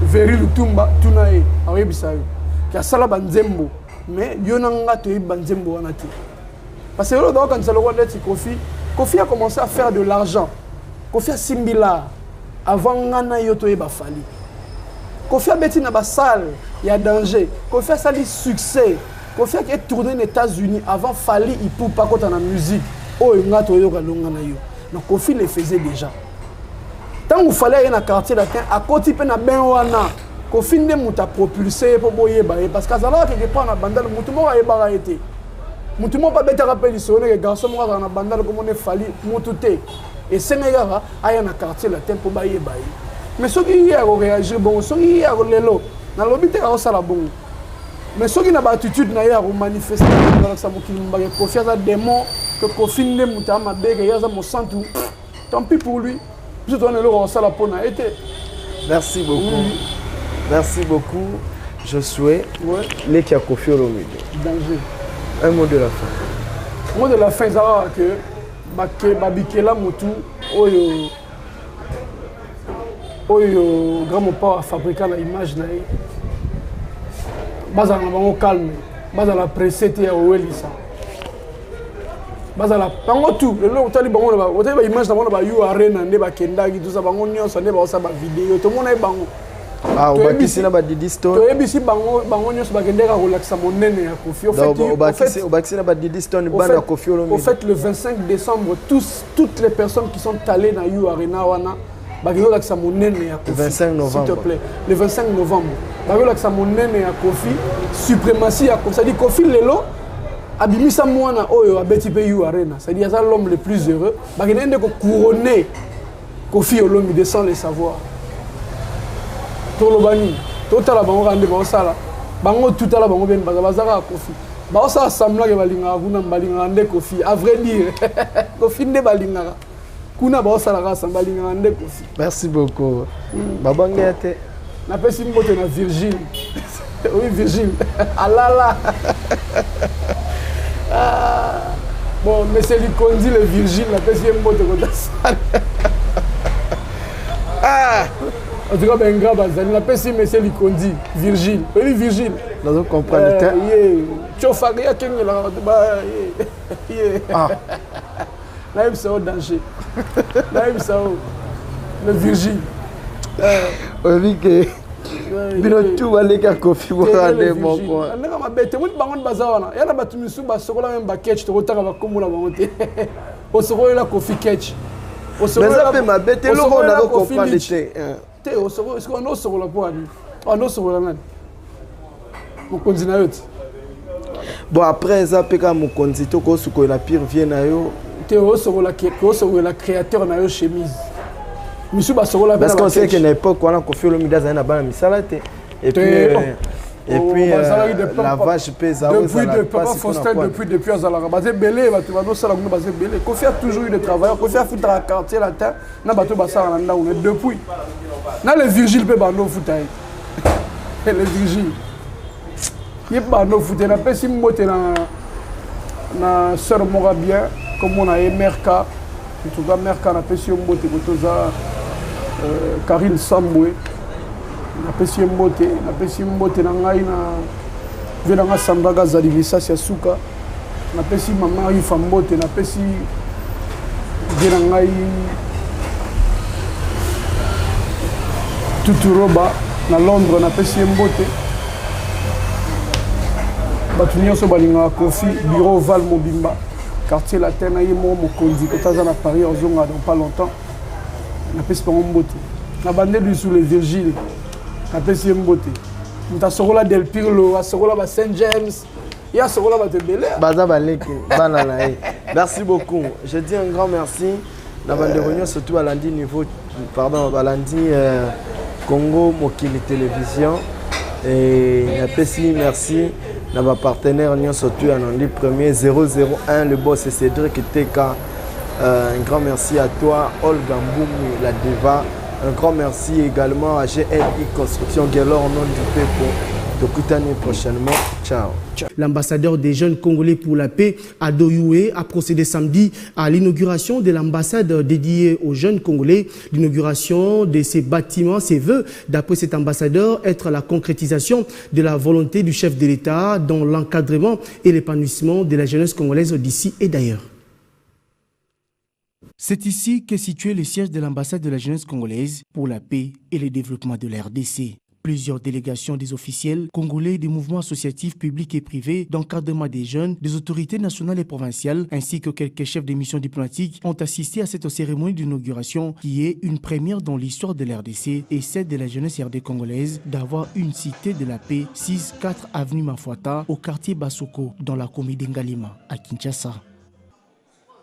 veri lutumba tunae ayebi ça ya sala banzembo mais yonanga to banzembo wana ti. Parce que quand c'est le roi de Kofi a commencé à faire de l'argent. Kofi a Simbila avant Ngana Yoto et Bafali. Kofi a bêti na salle, il y a danger. Kofi a sali succès. Kofi a tourné aux États-Unis avant Fali il peut pas quand on a musique. Oh Ngato Yoga Longana Yo. Donc Kofi le faisait déjà. Tant qu'il fallait aller dans le quartier latin, à côté de Benwana, Kofi ne m'a propulsé pour boyer parce que ça là quelque part na bandal mutumo a été. Mutumo pas bête rappel ici on est garçon moi dans la bandale comme on est Fali mutute et Sénégal aya na quartier la tempo baye mais ceux qui y a réagir bon ceux qui y a lelo na lobby te ka sala bon mais ceux qui na attitude na ya manifester dans ça mokili mba confiance à démon que confine mutama bege ya za mo centre tant pis pour lui je donne le sala pona été. Merci beaucoup. Merci beaucoup. Je souhaite les qui a confié au milieu. Danger. Un mot de la fin. Le mot de la fin, c'est que Babikela Moutou, grand-papa a fabriqué l'image. Bas à la calme, bas à la pressée, il y a Ouelissa. Bas à la pango tout, le long où bango là, où tu image dans la you arena, ne ba kendagi tout ça, bango nyon ça ne ba ça ba vidéo, tout le monde est bango. Ah, on va quitter na ba Didi Stone. Tu es ici bango nyon ça ba kendega relaxa mon nene ya Kofi. On va quitter na ba Didi Stone bana Kofi Olomide. Au fait le 25 décembre toutes les personnes qui sont allées dans you arena wana ba relaxa mon nene ya Kofi. 25 novembre. S'il te plaît, le 25 novembre. Ba relaxa mon nene ya Kofi, suprématie ya Kofi, ça dit Kofi lelo Abimisa Mwana Oyo Abeti Peyu Arena, c'est-à-dire ça l'homme le plus heureux, parce qu'il a couronné Kofi Olomide sans le savoir. Tout le bani, tout à la bango rende baosala, bango tout à la bango ben bazara Kofi. Baosa assemblea ke balinga kuna balinga rende Kofi. À vrai dire, Kofi ne balinga. Kuna baosala ka balinga rende Kofi. Merci beaucoup. Babangete. Na pesi mbote na Virgile. Oui Virgile. Alala. Ah. Bon, mais c'est lui qu'on dit le Virgile, la deuxième mot de Rodassan. Ah. En tout cas, ben grave, la personne, mais c'est lui qu'on dit Virgile. Oui, Virgile. Nous comprenons. Tu as fait rien qu'il y a. Ah. Là, il c'est au danger. Là, il c'est le Virgile. Oui, que. Bino tout va les gars Kofi Borande mon quoi. On a ma bête, on bangon bazawana. Ya na batumisu ba sokola même ba catch to rotaka ba komula bango te. O sokola la Kofi catch. O sokola mais ma bête le on a comprendre te. Te o sokola est-ce qu'on a sokola pour ani? On a sokola nan. Mon continue yote. Bon après ça peka mon konzi to ko sukola pire vient na yo. Te o sokola créateur na yo chemise. Parce qu'on sait qu'à l'époque, on a confié le Midas à la banane misalate. Et puis, la vache pèse à depuis Azalara, basé belé, basé belé. Kofi a toujours eu des travailleurs. Kofi a fait dans le quartier latin. Na bateau basara nanda on est depuis. Na le Virgile pe bando foutaï. Le Virgile. Il bando foutaï. Na pesi mbote na sœur mora bien comme on a Merka. En tout cas Merka na pesi mbote kotoza. Karine Samboué, na pesi mbote na ngai na vela nga Sandaga Zadivisa Siasuka, na pesi mama Ifa mbote, na pesi vela ngai Tuturoba na Londres, na pesi mbote. Batu nyonso balinga Kofi, bureau Val Mobimba, quartier latin na yemo mokonzi kotaza na Paris ozonga dans pas longtemps. Na pesi pa mbote na bande lui sous le Virgile na pesi mbote muta sokola Del Pirlo a sokola ba Saint James ya sokola ba Tebele baza baleki bana na e. Merci beaucoup, je dis un grand merci na bande réunion surtout à lundi niveau pardon à lundi Congo Mokili Télévision et na pesi merci na ba partenaire union surtout à lundi premier 001 le boss Cédric Teka Un grand merci à toi, Olga Mboumou, la Deva. Un grand merci également à GLI Construction Guélor au nom du peuple. De Koutane prochainement. Ciao. L'ambassadeur des jeunes congolais pour la paix, Ado Youé, a procédé samedi à l'inauguration de l'ambassade dédiée aux jeunes congolais. L'inauguration de ces bâtiments, ses vœux, d'après cet ambassadeur, être la concrétisation de la volonté du chef de l'État dans l'encadrement et l'épanouissement de la jeunesse congolaise d'ici et d'ailleurs. C'est ici qu'est situé le siège de l'ambassade de la jeunesse congolaise pour la paix et le développement de la RDC. Plusieurs délégations des officiels congolais, des mouvements associatifs publics et privés, d'encadrement des jeunes, des autorités nationales et provinciales, ainsi que quelques chefs de missions diplomatiques ont assisté à cette cérémonie d'inauguration qui est une première dans l'histoire de l'RDC et celle de la jeunesse RD congolaise d'avoir une cité de la paix 6-4 avenue Mafuata au quartier Basoko dans la commune d'Ngalima à Kinshasa.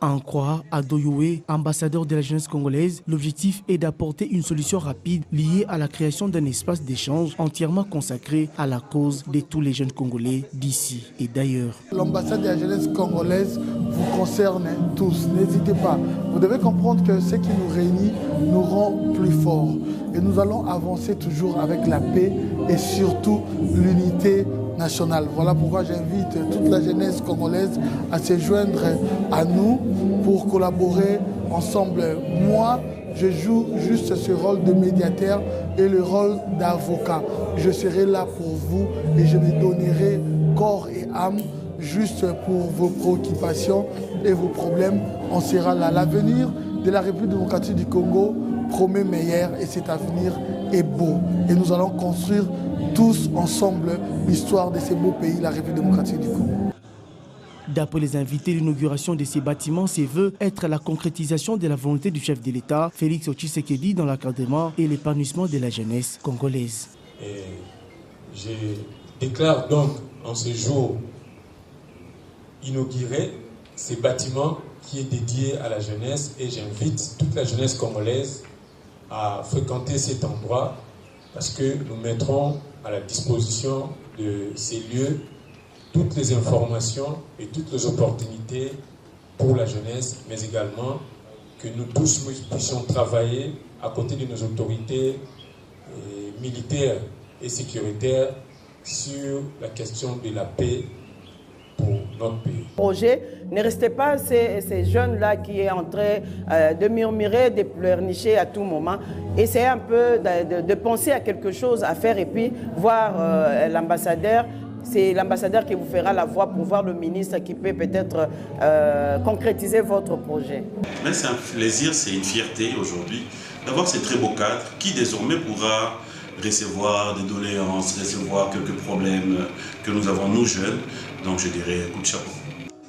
À en croire Ado Youé, ambassadeur de la jeunesse congolaise, l'objectif est d'apporter une solution rapide liée à la création d'un espace d'échange entièrement consacré à la cause de tous les jeunes congolais d'ici et d'ailleurs. L'ambassade de la jeunesse congolaise vous concerne tous, n'hésitez pas. Vous devez comprendre que ce qui nous réunit nous rend plus forts. Et nous allons avancer toujours avec la paix et surtout l'unité nationale. Voilà pourquoi j'invite toute la jeunesse congolaise à se joindre à nous pour collaborer ensemble. Moi, je joue juste ce rôle de médiateur et le rôle d'avocat. Je serai là pour vous et je me donnerai corps et âme juste pour vos préoccupations et vos problèmes. On sera là. L'avenir de la République démocratique du Congo promet meilleur et cet avenir est beau. Et nous allons construire tous ensemble l'histoire de ce beau pays, la République démocratique du Congo. D'après les invités, l'inauguration de ces bâtiments se veut être la concrétisation de la volonté du chef de l'État, Félix Tshisekedi, dans l'encadrement et l'épanouissement de la jeunesse congolaise. Et je déclare donc en ce jour inauguré ces bâtiments qui est dédié à la jeunesse et j'invite toute la jeunesse congolaise à fréquenter cet endroit parce que nous mettrons à la disposition de ces lieux toutes les informations et toutes les opportunités pour la jeunesse, mais également que nous tous puissions travailler à côté de nos autorités militaires et sécuritaires sur la question de la paix pour notre pays. Projet, ne restez pas ces jeunes-là qui est en train de murmurer, de pleurnicher à tout moment. Essayez un peu de penser à quelque chose à faire et puis voir l'ambassadeur. C'est l'ambassadeur qui vous fera la voix pour voir le ministre qui peut peut-être concrétiser votre projet. Mais c'est un plaisir, c'est une fierté aujourd'hui d'avoir ces très beaux cadres qui désormais pourra recevoir des doléances, recevoir quelques problèmes que nous avons nous jeunes. Donc je dirais coup de chapeau.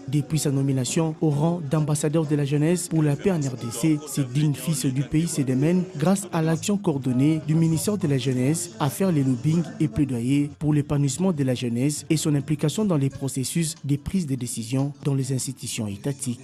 Depuis sa nomination au rang d'ambassadeur de la jeunesse pour la paix en RDC, ce digne fils du pays se démène grâce à l'action coordonnée du ministère de la jeunesse à faire les lobbying et plaidoyer pour l'épanouissement de la jeunesse et son implication dans les processus de prise de décision dans les institutions étatiques.